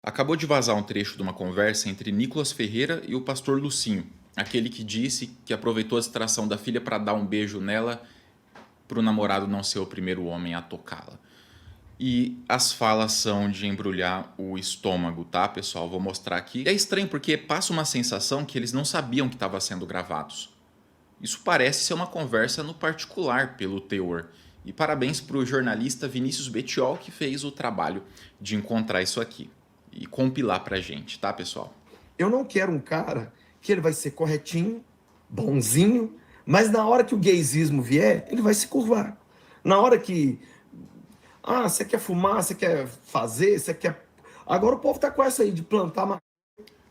Acabou de vazar um trecho de uma conversa entre Nicolas Ferreira e o pastor Lucinho, aquele que disse que aproveitou a distração da filha para dar um beijo nela para o namorado não ser o primeiro homem a tocá-la. E as falas são de embrulhar o estômago, tá, pessoal? Vou mostrar aqui. É estranho porque passa uma sensação que eles não sabiam que estava sendo gravados. Isso parece ser uma conversa no particular pelo teor. E parabéns para o jornalista Vinícius Betiol que fez o trabalho de encontrar isso aqui e compilar pra gente, tá, pessoal? Eu não quero um cara que ele vai ser corretinho, bonzinho, mas na hora que o gaysismo vier, ele vai se curvar. Na hora que, você quer fumar, você quer fazer, você quer... Agora o povo tá com essa aí de plantar uma...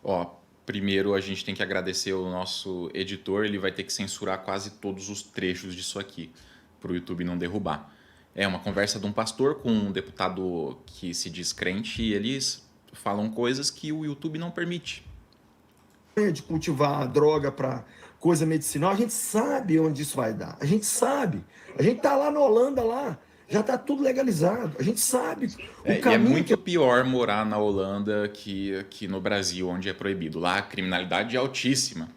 Ó, primeiro a gente tem que agradecer o nosso editor, ele vai ter que censurar quase todos os trechos disso aqui, pro YouTube não derrubar. É uma conversa de um pastor com um deputado que se diz crente e eles falam coisas que o YouTube não permite. de cultivar a droga para coisa medicinal, a gente sabe onde isso vai dar. A gente sabe. A gente tá lá na Holanda, lá, já tá tudo legalizado. A gente sabe o E é caminho muito pior morar na Holanda que aqui no Brasil, onde é proibido. Lá a criminalidade é altíssima.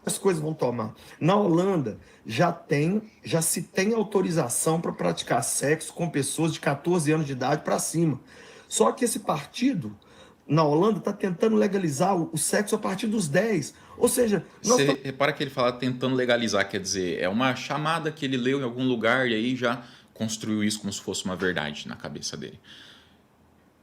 as coisas vão tomar. Na Holanda já se tem autorização para praticar sexo com pessoas de 14 anos de idade para cima. Só que esse partido na Holanda está tentando legalizar o sexo a partir dos 10. Ou seja, Você repara que ele fala tentando legalizar, quer dizer, é uma chamada que ele leu em algum lugar e aí já construiu isso como se fosse uma verdade na cabeça dele.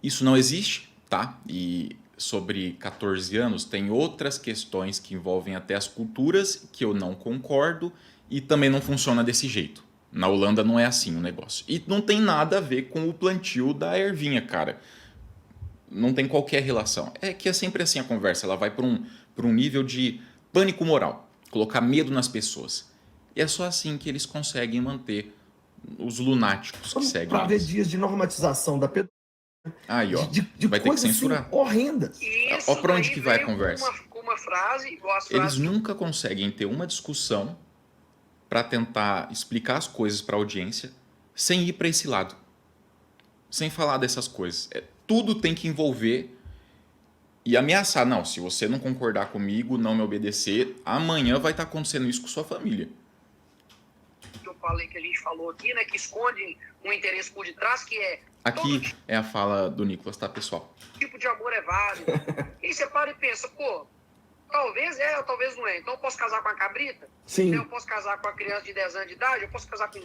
Isso não existe, tá? E sobre 14 anos tem outras questões que envolvem até as culturas que eu não concordo e também não funciona desse jeito. Na Holanda não é assim o negócio. E não tem nada a ver com o plantio da ervinha, cara. Não tem qualquer relação. É que é sempre assim a conversa, ela vai para um nível de pânico moral, colocar medo nas pessoas. E é só assim que eles conseguem manter os lunáticos que seguem para haver eles. dias de normatização da pedofilia, Aí, ó, de vai ter que coisas assim censurar. horrendas. Ó Isso pra onde daí que vai a veio conversa. com uma frase, igual as Eles frases nunca conseguem ter uma discussão para tentar explicar as coisas para a audiência sem ir para esse lado, sem falar dessas coisas. Tudo tem que envolver e ameaçar. Não, se você não concordar comigo, não me obedecer, amanhã vai estar acontecendo isso com sua família. que eu falei, que a gente falou aqui, né, que escondem um interesse por detrás, que é Aqui é a fala do Nicolas, tá, pessoal? tipo de amor é válido. E aí você para e pensa, pô, talvez é ou talvez não é. Então eu posso casar com a cabrita? Sim. Eu posso casar com a criança de 10 anos de idade? Eu posso casar com...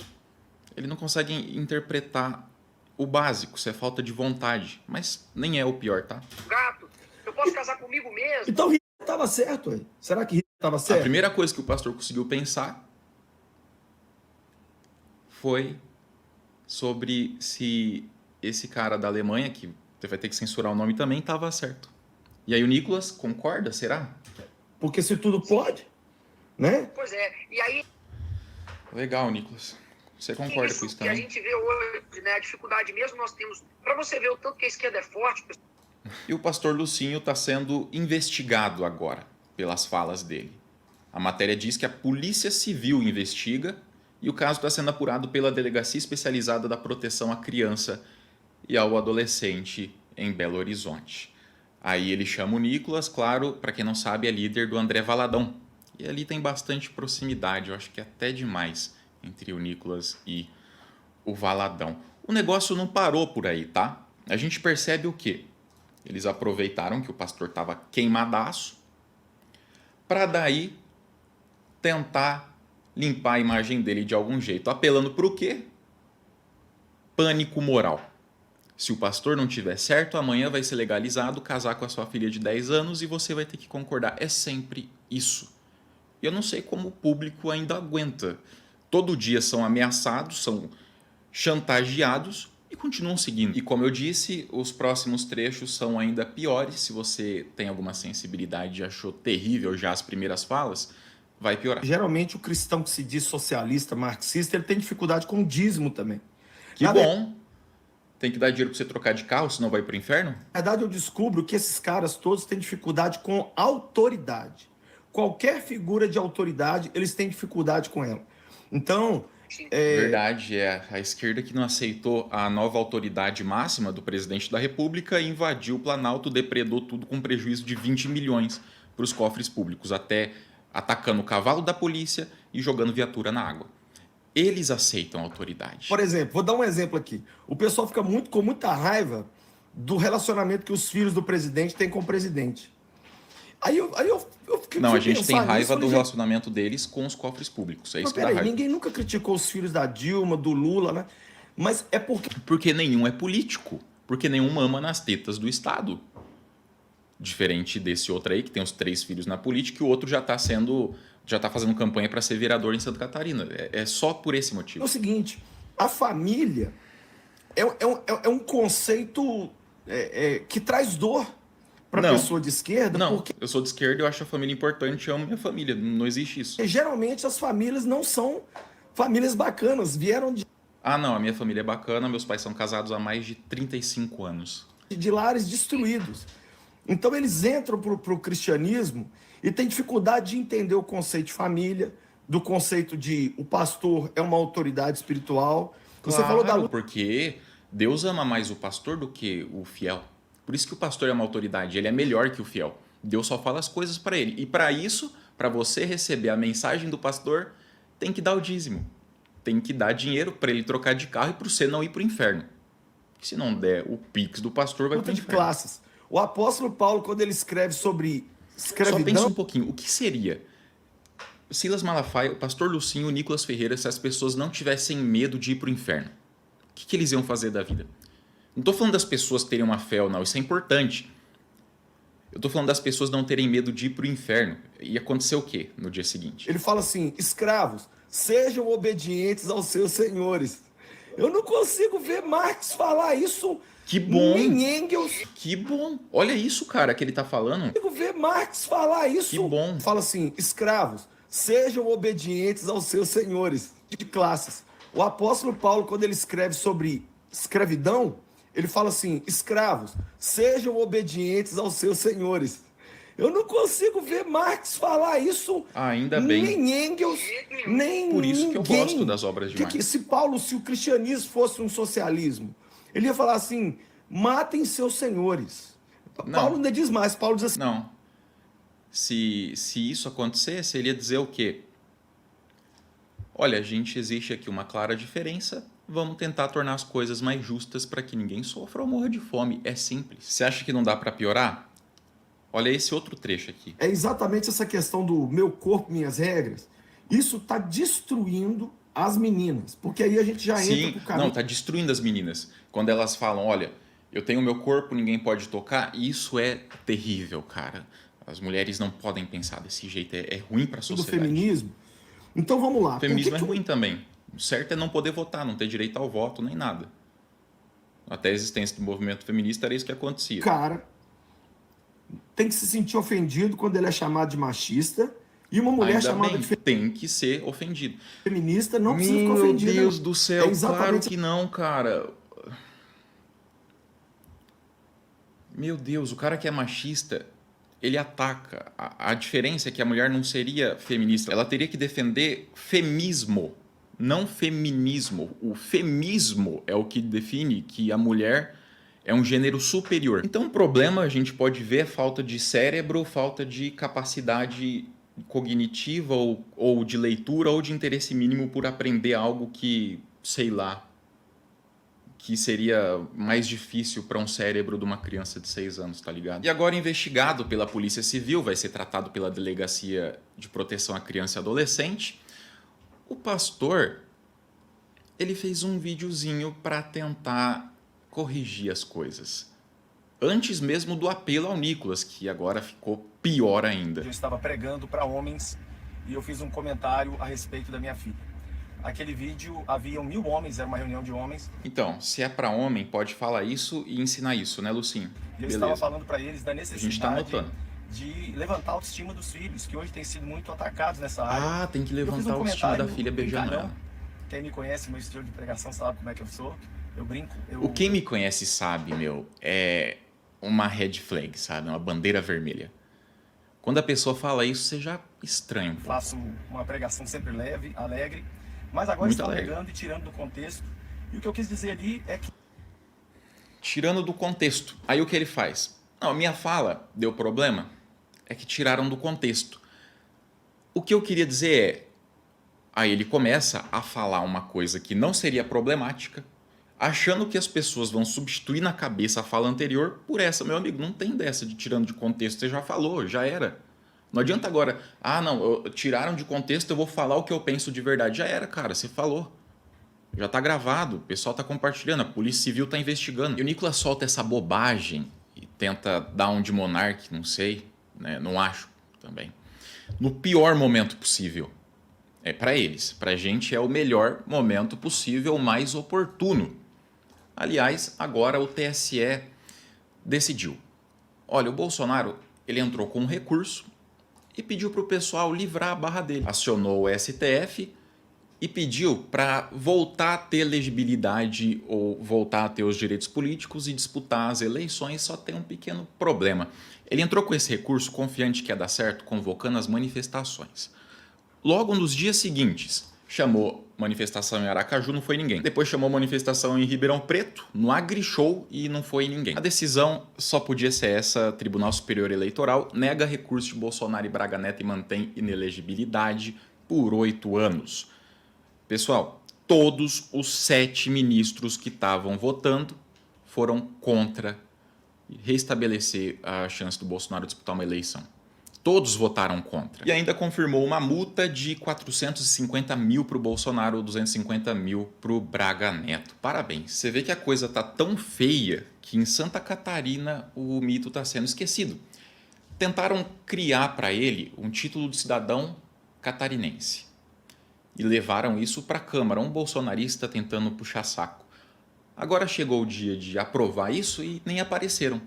Ele não consegue interpretar o básico, isso é falta de vontade. Mas nem é o pior, tá? gato? Eu posso casar comigo mesmo? Então Hitler estava certo, aí. Será que Hitler estava A certo? primeira coisa que o pastor conseguiu pensar foi sobre se esse cara da Alemanha, que você vai ter que censurar o nome também, estava certo. E aí o Nicolas concorda, será? Porque se tudo pode, né? Pois é. E aí Legal, Nicolas. Você concorda com isso que a também? gente vê hoje, né, a dificuldade mesmo nós temos... Para você ver o tanto que a esquerda é forte, E o pastor Lucinho está sendo investigado agora pelas falas dele. A matéria diz que a Polícia Civil investiga e o caso está sendo apurado pela Delegacia Especializada da Proteção à Criança e ao Adolescente em Belo Horizonte. Aí ele chama o Nicolas, claro, para quem não sabe, é líder do André Valadão. E ali tem bastante proximidade, eu acho que até demais, entre o Nicolas e o Valadão. O negócio não parou por aí, tá? A gente percebe o quê? Eles aproveitaram que o pastor estava queimadaço para daí tentar limpar a imagem dele de algum jeito. Apelando para o quê? Pânico moral. Se o pastor não tiver certo, amanhã vai ser legalizado casar com a sua filha de 10 anos e você vai ter que concordar. É sempre isso. E eu não sei como o público ainda aguenta. Todo dia são ameaçados, são chantageados e continuam seguindo. E como eu disse, os próximos trechos são ainda piores. Se você tem alguma sensibilidade e achou terrível já as primeiras falas, vai piorar. Geralmente o cristão que se diz socialista, marxista, ele tem dificuldade com o dízimo também. Que Na bom! Tem que dar dinheiro para você trocar de carro, senão vai pro inferno? Na verdade, eu descubro que esses caras todos têm dificuldade com autoridade. Qualquer figura de autoridade, eles têm dificuldade com ela. Então, Sim. Verdade, é a esquerda que não aceitou a nova autoridade máxima do presidente da República e invadiu o Planalto, depredou tudo com prejuízo de 20 milhões para os cofres públicos, até atacando o cavalo da polícia e jogando viatura na água. Eles aceitam a autoridade. Por exemplo, vou dar um exemplo aqui. O pessoal fica com muita raiva do relacionamento que os filhos do presidente têm com o presidente. Aí eu fiquei Não, a gente tem pensar raiva nisso, do falei, relacionamento deles com os cofres públicos. É mas isso que dá peraí, raiva. ninguém nunca criticou os filhos da Dilma, do Lula, né? Mas é porque Porque nenhum é político. Porque nenhum mama nas tetas do Estado. Diferente desse outro aí, que tem os 3 filhos na política, e o outro já tá fazendo campanha para ser vereador em Santa Catarina. É só por esse é motivo. o seguinte, a família é um conceito que traz dor para a Não. pessoa de esquerda, Não, porque eu sou de esquerda, eu acho a família importante, eu amo minha família. Não existe isso. geralmente as famílias não são famílias bacanas, vieram Ah, não, a minha família é bacana, meus pais são casados há mais de 35 anos. de lares destruídos. Então eles entram para o cristianismo e têm dificuldade de entender o conceito de família, do conceito de o pastor é uma autoridade espiritual. Você falou da luta porque Deus ama mais o pastor do que o fiel. Por isso que o pastor é uma autoridade, ele é melhor que o fiel. Deus só fala as coisas para ele. E para isso, para você receber a mensagem do pastor, tem que dar o dízimo. Tem que dar dinheiro para ele trocar de carro e para você não ir para o inferno. Se não der o pix do pastor, vai para o de inferno. classes. O apóstolo Paulo, quando ele escreve sobre Só pensa escravidão, um pouquinho, o que seria Silas Malafaia, o pastor Lucinho, o Nicolas Ferreira, se as pessoas não tivessem medo de ir para o inferno? O que eles iam fazer da vida? Não estou falando das pessoas terem uma fé ou não, isso é importante. Eu estou falando das pessoas não terem medo de ir para o inferno. Ia acontecer o quê no dia seguinte? ele fala assim: escravos, sejam obedientes aos seus senhores. Eu não consigo ver Marx falar isso, Que bom! nem Engels. Que bom! Olha isso, cara, que ele está falando. Eu consigo ver Marx falar isso. Que bom! Fala assim: escravos, sejam obedientes aos seus senhores. De classes. O apóstolo Paulo, quando ele escreve sobre escravidão, ele fala assim: escravos, sejam obedientes aos seus senhores. Eu não consigo ver Marx falar isso, Ainda bem. nem Engels, nem Por isso que eu ninguém. gosto das obras de Marx. Se o cristianismo fosse um socialismo, ele ia falar assim: matem seus senhores. Não. Paulo ainda diz mais, Paulo diz assim: Não. Se isso acontecesse, ele ia dizer o quê? Olha, gente, existe aqui uma clara diferença. Vamos tentar tornar as coisas mais justas para que ninguém sofra ou morra de fome. É simples. Você acha que não dá para piorar? Olha esse outro trecho aqui. é exatamente essa questão do meu corpo, minhas regras. Isso está destruindo as meninas, porque aí a gente já entra Sim, pro caminho. não, tá destruindo as meninas. Quando elas falam, olha, eu tenho meu corpo, ninguém pode tocar, isso é terrível, cara. As mulheres não podem pensar desse jeito, é ruim para a do sociedade. feminismo. Então vamos lá. O feminismo Por que é ruim também. O certo é não poder votar, não ter direito ao voto, nem nada. Até a existência do movimento feminista era isso que acontecia. o cara tem que se sentir ofendido quando ele é chamado de machista e uma mulher Ainda chamada bem, de tem que ser ofendido. feminista não precisa ficar Meu ofendida. Deus do céu, É exatamente claro que não, cara. Meu Deus, o cara que é machista, ele ataca. A diferença é que a mulher não seria feminista, ela teria que defender femismo, não feminismo. O femismo é o que define que a mulher é um gênero superior. Então o problema a gente pode ver é falta de cérebro, falta de capacidade cognitiva ou de leitura ou de interesse mínimo por aprender algo que, sei lá, que seria mais difícil para um cérebro de uma criança de 6 anos, tá ligado? E agora investigado pela Polícia Civil, vai ser tratado pela Delegacia de Proteção à Criança e Adolescente, o pastor, ele fez um videozinho para tentar corrigir as coisas. Antes mesmo do apelo ao Nicolas, que agora ficou pior ainda. Eu estava pregando para homens e eu fiz um comentário a respeito da minha filha. Aquele vídeo, havia 1000 homens, era uma reunião de homens. Então, se é para homem, pode falar isso e ensinar isso, né, Lucinho? E eu estava falando para eles da A gente tá necessidade anotando. de levantar a autoestima dos filhos, que hoje têm sido muito atacados nessa área. Ah, tem que Eu fiz levantar um a autoestima da comentário filha beijando brincalhão. ela. Quem me conhece, meu estilo de pregação, sabe como é que eu sou. Eu brinco. O quem me conhece sabe, meu, é uma red flag, sabe? Uma bandeira vermelha. Quando a pessoa fala isso, você já estranha um pouco. Faço uma pregação sempre leve, alegre, Mas agora Muito estão alegre. pegando e tirando do contexto. E o que eu quis dizer ali é que... Tirando do contexto. Aí o que ele faz? Não, minha fala deu problema? É que tiraram do contexto. O que eu queria dizer é... Aí ele começa a falar uma coisa que não seria problemática, achando que as pessoas vão substituir na cabeça a fala anterior por essa. Meu amigo, não tem dessa de tirando de contexto. Você já falou, já era. Não adianta agora, tiraram de contexto, eu vou falar o que eu penso de verdade. Já era, cara, você falou. Já tá gravado, o pessoal tá compartilhando, a Polícia Civil tá investigando. E o Nicolas solta essa bobagem e tenta dar um de Monark, não sei, né? Não acho também. No pior momento possível. É para eles. Pra gente é o melhor momento possível, o mais oportuno. Aliás, agora o TSE decidiu. Olha, o Bolsonaro, ele entrou com um recurso e pediu para o pessoal livrar a barra dele. Acionou o STF e pediu para voltar a ter legibilidade ou voltar a ter os direitos políticos e disputar as eleições. Só tem um pequeno problema. Ele entrou com esse recurso confiante que ia dar certo, convocando as manifestações. Logo nos dias seguintes, chamou manifestação em Aracaju, não foi ninguém. Depois chamou manifestação em Ribeirão Preto, no AgriShow, e não foi ninguém. A decisão só podia ser essa: Tribunal Superior Eleitoral nega recurso de Bolsonaro e Braga Neto e mantém inelegibilidade por 8 anos. Pessoal, todos os 7 ministros que estavam votando foram contra restabelecer a chance do Bolsonaro disputar uma eleição. Todos votaram contra. E ainda confirmou uma multa de 450 mil para o Bolsonaro, 250 mil para o Braga Neto. Parabéns. Você vê que a coisa tá tão feia que em Santa Catarina o mito está sendo esquecido. Tentaram criar para ele um título de cidadão catarinense. E levaram isso para a Câmara, um bolsonarista tentando puxar saco. Agora chegou o dia de aprovar isso e nem apareceram.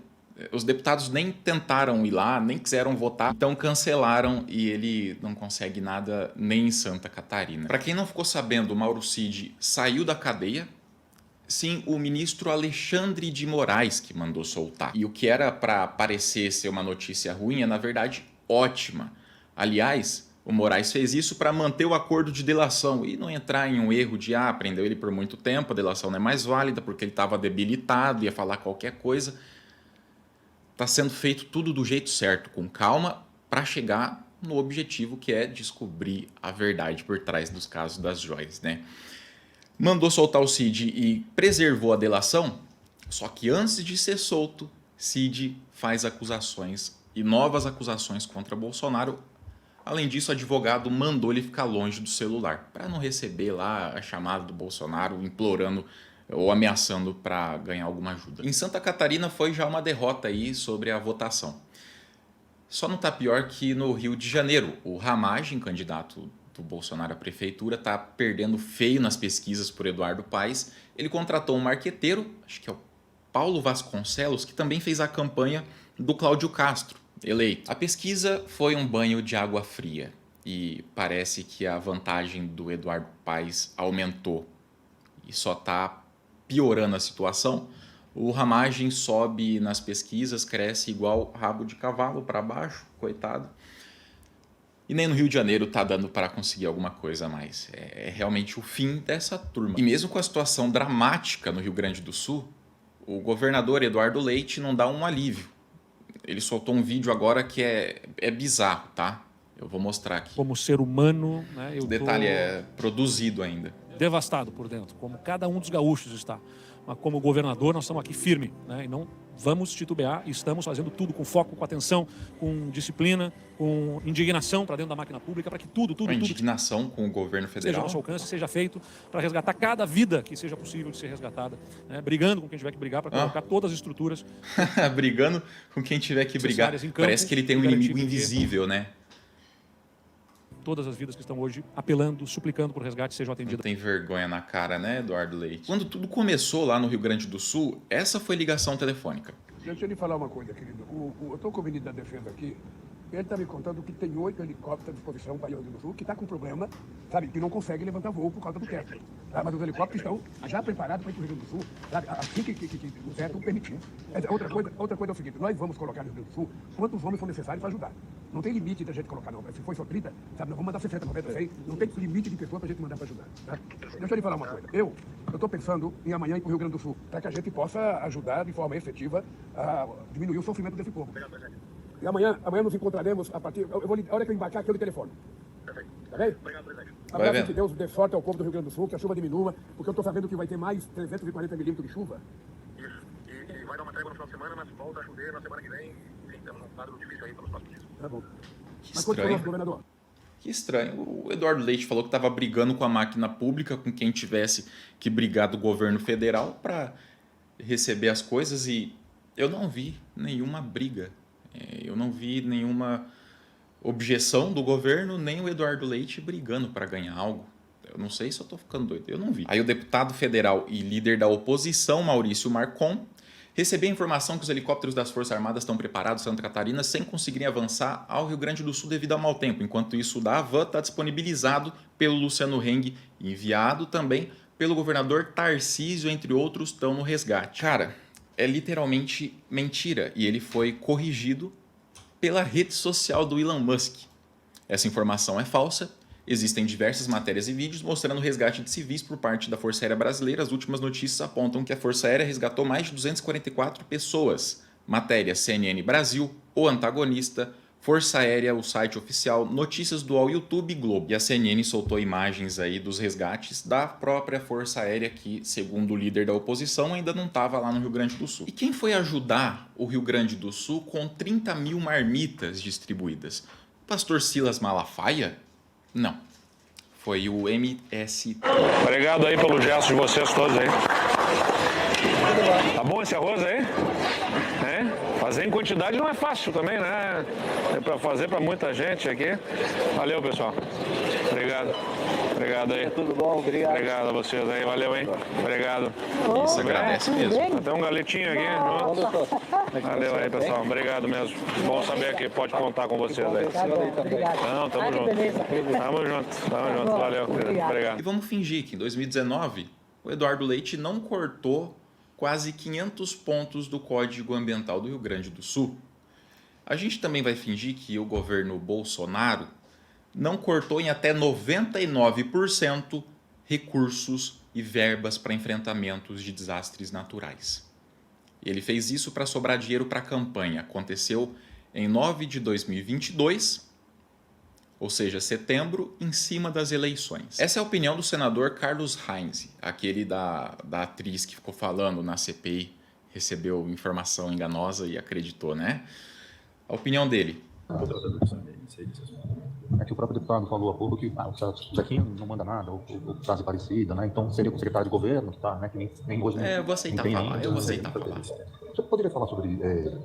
Os deputados nem tentaram ir lá, nem quiseram votar, então cancelaram e ele não consegue nada nem em Santa Catarina. Para quem não ficou sabendo, o Mauro Cid saiu da cadeia. Sim, o ministro Alexandre de Moraes que mandou soltar. E o que era para parecer ser uma notícia ruim é, na verdade, ótima. Aliás, o Moraes fez isso para manter o acordo de delação e não entrar em um erro de prendeu ele por muito tempo, a delação não é mais válida porque ele estava debilitado, ia falar qualquer coisa. Está sendo feito tudo do jeito certo, com calma, para chegar no objetivo que é descobrir a verdade por trás dos casos das joias, né? Mandou soltar o Cid e preservou a delação, só que antes de ser solto, Cid faz acusações e novas acusações contra Bolsonaro. Além disso, o advogado mandou ele ficar longe do celular, para não receber lá a chamada do Bolsonaro implorando ou ameaçando para ganhar alguma ajuda. Em Santa Catarina foi já uma derrota aí sobre a votação. Só não está pior que no Rio de Janeiro. O Ramagem, candidato do Bolsonaro à prefeitura, está perdendo feio nas pesquisas por Eduardo Paes. Ele contratou um marqueteiro, acho que é o Paulo Vasconcelos, que também fez a campanha do Cláudio Castro, eleito. A pesquisa foi um banho de água fria e parece que a vantagem do Eduardo Paes aumentou e só está piorando a situação. O Ramagem sobe nas pesquisas, cresce igual rabo de cavalo para baixo, coitado. E nem no Rio de Janeiro tá dando para conseguir alguma coisa a mais. É realmente o fim dessa turma. E mesmo com a situação dramática no Rio Grande do Sul, o governador Eduardo Leite não dá um alívio. Ele soltou um vídeo agora que é bizarro, tá? Eu vou mostrar aqui. Como ser humano, né, O detalhe é produzido ainda. devastado por dentro, como cada um dos gaúchos está. Mas como governador nós estamos aqui firme, né, e não vamos titubear e estamos fazendo tudo com foco, com atenção, com disciplina, com indignação para dentro da máquina pública, para que tudo Uma indignação com o governo seja ao federal. nosso alcance, seja feito para resgatar cada vida que seja possível de ser resgatada, né, brigando com quem tiver que brigar para colocar todas as estruturas Brigando com quem tiver que brigar. necessárias em campo. Parece que ele tem um e garantir inimigo que invisível, né? todas as vidas que estão hoje apelando, suplicando por resgate sejam Não atendidas. tem vergonha na cara, né, Eduardo Leite? Quando tudo começou lá no Rio Grande do Sul, essa foi ligação telefônica. Deixa eu lhe falar uma coisa, querido. Eu estou com o Avenida da Defesa aqui. Ele está me contando que tem 8 helicópteros à disposição para o Rio Grande do Sul, que está com problema, sabe, que não consegue levantar voo por causa do teto. Tá? Mas os helicópteros estão já preparados para ir para o Rio Grande do Sul, sabe, assim que o teto permitir. Outra coisa é o seguinte, nós vamos colocar no Rio Grande do Sul quantos homens são necessários para ajudar. Não tem limite da gente colocar, não. Se for só 30, sabe, nós vamos mandar 60, 90, 100. Não tem limite de pessoas para a gente mandar para ajudar. Tá? Deixa eu lhe falar uma coisa. Eu estou pensando em amanhã ir para o Rio Grande do Sul, para que a gente possa ajudar de forma efetiva a diminuir o sofrimento desse povo. E amanhã nos encontraremos a partir... a hora que eu embarcar aqui, eu lhe telefone. Tá bem? Obrigado, presidente. Abraço, que Deus dê sorte ao povo do Rio Grande do Sul, que a chuva diminua, porque eu estou sabendo que vai ter mais 340 milímetros de chuva. Isso. E vai dar uma trégua no final de semana, mas volta a chover na semana que vem. Enfim, temos um quadro difícil aí pelos próximos dias. Tá bom. Que Mas continua, estranho. governador. Que estranho. O Eduardo Leite falou que estava brigando com a máquina pública, com quem tivesse que brigar do governo federal para receber as coisas, e eu não vi nenhuma briga. Eu não vi nenhuma objeção do governo, nem o Eduardo Leite brigando para ganhar algo. Eu não sei se eu estou ficando doido, eu não vi. Aí o deputado federal e líder da oposição, Maurício Marcon, recebeu a informação que os helicópteros das Forças Armadas estão preparados em Santa Catarina sem conseguirem avançar ao Rio Grande do Sul devido ao mau tempo. Enquanto isso, o da Havan está disponibilizado pelo Luciano Heng, enviado também pelo governador Tarcísio, entre outros, estão no resgate. Cara, é literalmente mentira, e ele foi corrigido pela rede social do Elon Musk. Essa informação é falsa. Existem diversas matérias e vídeos mostrando o resgate de civis por parte da Força Aérea Brasileira. As últimas notícias apontam que a Força Aérea resgatou mais de 244 pessoas. Matéria CNN Brasil, O Antagonista, Força Aérea, o site oficial, notícias do UOL, YouTube e Globo. E a CNN soltou imagens aí dos resgates da própria Força Aérea que, segundo o líder da oposição, ainda não estava lá no Rio Grande do Sul. E quem foi ajudar o Rio Grande do Sul com 30 mil marmitas distribuídas? O pastor Silas Malafaia? Não. Foi o MST. Obrigado aí pelo gesto de vocês todos aí. Tá bom esse arroz aí? Fazer em quantidade não é fácil também, né? É para fazer para muita gente aqui. Valeu, pessoal. Obrigado. Obrigado aí. Tudo bom, obrigado. Obrigado a vocês aí, valeu, hein? Obrigado. Isso, agradece mesmo. Tem um galetinho aqui. Valeu aí, pessoal. Obrigado mesmo. Bom saber que pode contar com vocês aí. Não, tamo junto. Tamo junto. Valeu. Obrigado. E vamos fingir que em 2019 o Eduardo Leite não cortou quase 500 pontos do Código Ambiental do Rio Grande do Sul. A gente também vai fingir que o governo Bolsonaro não cortou em até 99% recursos e verbas para enfrentamentos de desastres naturais. Ele fez isso para sobrar dinheiro para a campanha. Aconteceu em 9 de 2022, ou seja, setembro, em cima das eleições. Essa é a opinião do senador Carlos Heinz, aquele da atriz que ficou falando na CPI, recebeu informação enganosa e acreditou, né? A opinião dele. É que o próprio deputado falou há pouco que o Zequinha não manda nada, ou frase parecida, né? Então seria o secretário de governo que tá, né? Que nem hoje. Eu vou aceitar falar, eu vou aceitar falar. Você poderia falar sobre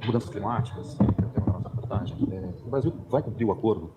mudanças climáticas, que é o tema da nossa reportagem? O Brasil vai cumprir o acordo?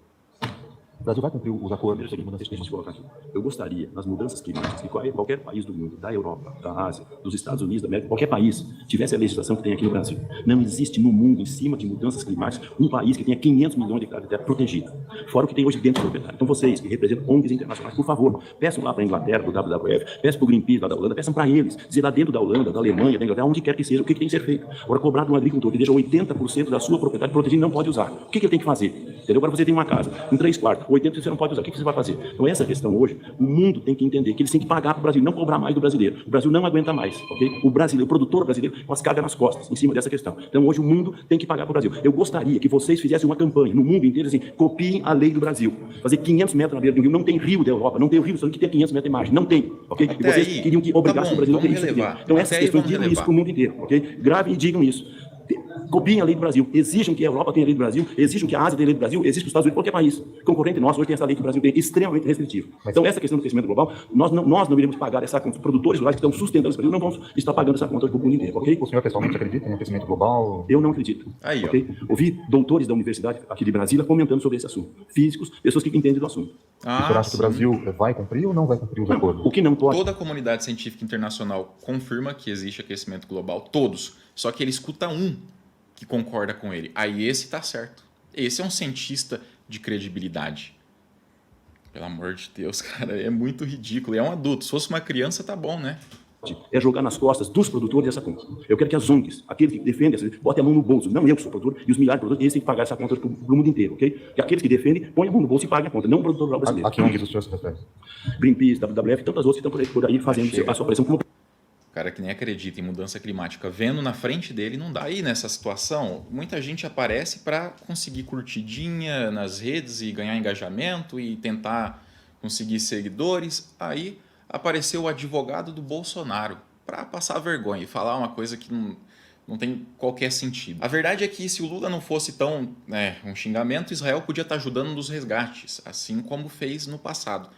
O Brasil vai cumprir os acordos sobre mudanças climáticas? Eu gostaria, nas mudanças climáticas, que qualquer país do mundo, da Europa, da Ásia, dos Estados Unidos, da América, qualquer país, tivesse a legislação que tem aqui no Brasil. Não existe no mundo, em cima de mudanças climáticas, um país que tenha 500 milhões de hectares de terra protegida. Fora o que tem hoje dentro do proprietário. Então vocês, que representam ONGs internacionais, por favor, peçam lá para a Inglaterra, do WWF, peçam para o Greenpeace lá da Holanda, peçam para eles, dizer lá dentro da Holanda, da Alemanha, da Inglaterra, onde quer que seja, o que tem que ser feito. Agora, cobrar de um agricultor que deixa 80% da sua propriedade protegida e não pode usar. O que ele tem que fazer? Entendeu? Agora você tem uma casa, com 3 quartos, 80% você não pode usar. O que você vai fazer? Então essa questão hoje, o mundo tem que entender que eles têm que pagar para o Brasil, não cobrar mais do brasileiro. O Brasil não aguenta mais, ok? O brasileiro, o produtor brasileiro, com as cargas nas costas, em cima dessa questão. Então hoje o mundo tem que pagar para o Brasil. Eu gostaria que vocês fizessem uma campanha no mundo inteiro, assim, copiem a lei do Brasil. Fazer 500 metros na beira do rio, não tem rio da Europa, não tem o rio, só que tem 500 metros de margem, não tem, ok? Até E vocês aí, queriam que obrigassem o Brasil a ter isso. Então essas questões, digam isso para o mundo inteiro, ok? Gravem e digam isso. Copiem a lei do Brasil, exijam que a Europa tenha a lei do Brasil, exijam que a Ásia tenha a lei do Brasil, exijam que os Estados Unidos, qualquer país concorrente nosso hoje tem essa lei que o Brasil tem, extremamente restritiva. Então essa questão do crescimento global, nós não iremos pagar essa conta. Os produtores rurais que estão sustentando esse Brasil não vão estar pagando essa conta para o mundo inteiro, ok? O senhor pessoalmente acredita em crescimento global? Eu não acredito. Aí, okay? Ouvi doutores da universidade aqui de Brasília comentando sobre esse assunto. Físicos, pessoas que entendem do assunto. O senhor acha que o Brasil vai cumprir ou não vai cumprir os acordos? O que não pode... Toda a comunidade científica internacional confirma que existe aquecimento global, todos. Só que ele escuta um que concorda com ele. Aí esse tá certo. Esse é um cientista de credibilidade. Pelo amor de Deus, cara, é muito ridículo. É um adulto. Se fosse uma criança, tá bom, né? É jogar nas costas dos produtores essa conta. Eu quero que as ONGs, aqueles que defendem, botem a mão no bolso. Não eu que sou produtor, e os milhares de produtores, eles têm que pagar essa conta para o mundo inteiro, ok? E aqueles que defendem, põem a mão no bolso e paguem a conta, não o produtor rural brasileiro. A que ONGs o senhor se refere? Greenpeace, WWF e tantas outras que estão por aí fazendo a sua pressão como... O cara que nem acredita em mudança climática, vendo na frente dele, não dá. Aí, nessa situação, muita gente aparece para conseguir curtidinha nas redes e ganhar engajamento e tentar conseguir seguidores. Aí apareceu o advogado do Bolsonaro para passar vergonha e falar uma coisa que não tem qualquer sentido. A verdade é que se o Lula não fosse tão um xingamento, Israel podia estar ajudando nos resgates, assim como fez no passado.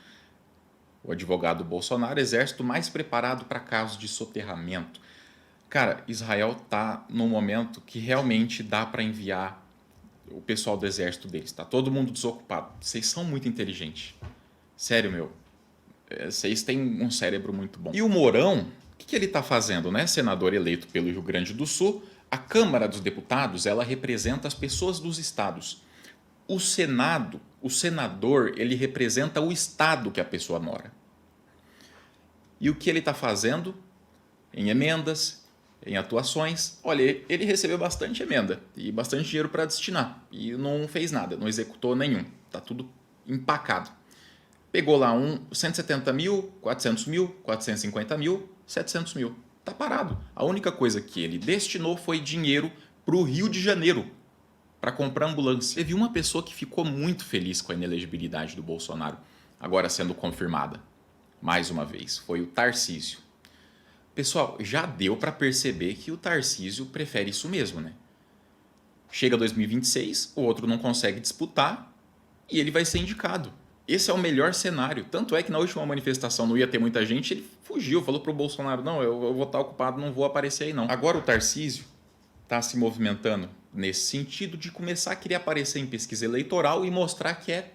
O advogado Bolsonaro, exército mais preparado para casos de soterramento. Cara, Israel tá num momento que realmente dá para enviar o pessoal do exército deles. Tá todo mundo desocupado. Vocês são muito inteligentes. Sério, meu. Vocês têm um cérebro muito bom. E o Mourão, o que ele está fazendo, né? Senador eleito pelo Rio Grande do Sul, a Câmara dos Deputados, ela representa as pessoas dos estados. O Senado, o senador, ele representa o estado que a pessoa mora. E o que ele está fazendo? Em emendas, em atuações. Olha, ele recebeu bastante emenda e bastante dinheiro para destinar. E não fez nada, não executou nenhum. Está tudo empacado. Pegou lá 170 mil, 400 mil, 450 mil, 700 mil. Tá parado. A única coisa que ele destinou foi dinheiro para o Rio de Janeiro, para comprar ambulância. Teve uma pessoa que ficou muito feliz com a inelegibilidade do Bolsonaro, agora sendo confirmada. Mais uma vez, foi o Tarcísio. Pessoal, já deu para perceber que o Tarcísio prefere isso mesmo, né? Chega 2026, o outro não consegue disputar e ele vai ser indicado. Esse é o melhor cenário. Tanto é que na última manifestação não ia ter muita gente, ele fugiu, falou pro Bolsonaro, não, eu vou estar ocupado, não vou aparecer aí não. Agora o Tarcísio está se movimentando nesse sentido de começar a querer aparecer em pesquisa eleitoral e mostrar que é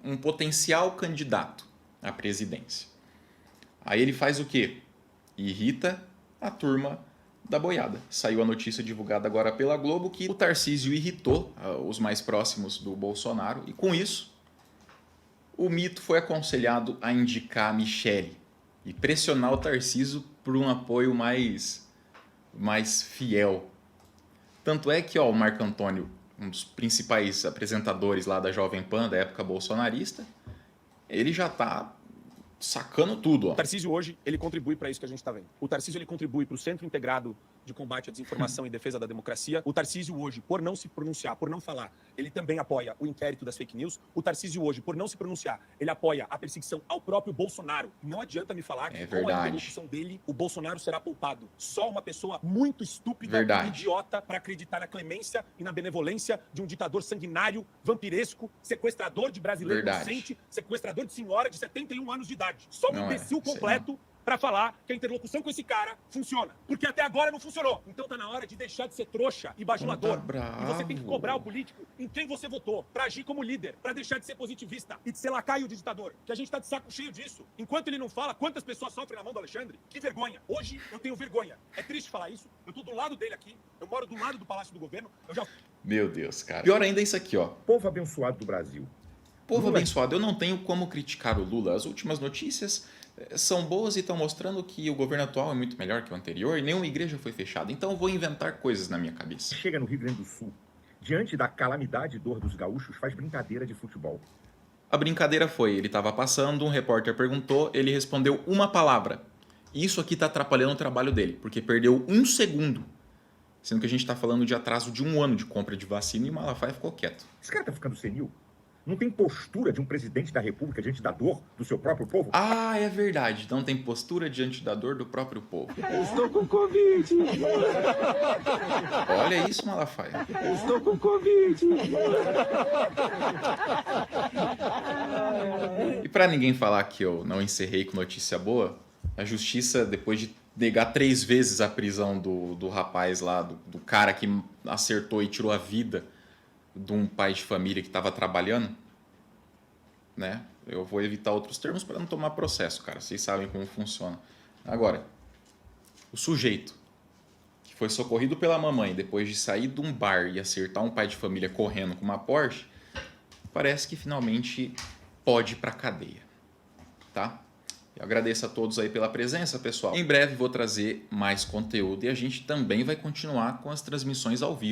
um potencial candidato à presidência. Aí ele faz o quê? Irrita a turma da boiada. Saiu a notícia divulgada agora pela Globo que o Tarcísio irritou os mais próximos do Bolsonaro e com isso o mito foi aconselhado a indicar a Michele e pressionar o Tarcísio por um apoio mais fiel. Tanto é que o Marco Antônio, um dos principais apresentadores lá da Jovem Pan, da época bolsonarista, ele já está sacando tudo. O Tarcísio hoje, ele contribui para isso que a gente está vendo. O Tarcísio, ele contribui para o Centro Integrado de Combate à Desinformação e Defesa da Democracia. O Tarcísio hoje, por não se pronunciar, por não falar, ele também apoia o inquérito das fake news. O Tarcísio hoje, por não se pronunciar, ele apoia a perseguição ao próprio Bolsonaro. Não adianta me falar que com a interlocução dele, o Bolsonaro será poupado. Só uma pessoa muito estúpida e idiota para acreditar na clemência e na benevolência de um ditador sanguinário, vampiresco, sequestrador de brasileiro inocente, sequestrador de senhora de 71 anos de idade. Só um imbecil completo para falar que a interlocução com esse cara funciona. Porque até agora não funcionou. Então tá na hora de deixar de ser trouxa e bajulador. E você tem que cobrar o político em quem você votou, para agir como líder, para deixar de ser positivista e de ser lacaio de ditador. Que a gente tá de saco cheio disso. Enquanto ele não fala, quantas pessoas sofrem na mão do Alexandre? Que vergonha. Hoje eu tenho vergonha. É triste falar isso. Eu tô do lado dele aqui. Eu moro do lado do Palácio do Governo. Meu Deus, cara. Pior ainda é isso aqui, ó. Povo abençoado do Brasil. Povo abençoado, eu não tenho como criticar o Lula. As últimas notícias são boas e estão mostrando que o governo atual é muito melhor que o anterior e nenhuma igreja foi fechada. Então eu vou inventar coisas na minha cabeça. Chega no Rio Grande do Sul, diante da calamidade e dor dos gaúchos, faz brincadeira de futebol. A brincadeira foi, ele estava passando, um repórter perguntou, ele respondeu uma palavra. E isso aqui está atrapalhando o trabalho dele, porque perdeu 1 segundo. Sendo que a gente está falando de atraso de 1 ano de compra de vacina e o Malafaia ficou quieto. Esse cara tá ficando senil. Não tem postura de um presidente da República diante da dor do seu próprio povo? Ah, é verdade. Não tem postura diante da dor do próprio povo. Eu estou com Covid. Olha isso, Malafaia. Eu estou com Covid. E para ninguém falar que eu não encerrei com notícia boa, a justiça, depois de negar 3 vezes a prisão do rapaz lá, do cara que acertou e tirou a vida de um pai de família que estava trabalhando, né? Eu vou evitar outros termos para não tomar processo, cara. Vocês sabem como funciona. Agora, o sujeito que foi socorrido pela mamãe depois de sair de um bar e acertar um pai de família correndo com uma Porsche, parece que finalmente pode ir para a cadeia, tá? Eu agradeço a todos aí pela presença, pessoal. Em breve vou trazer mais conteúdo e a gente também vai continuar com as transmissões ao vivo.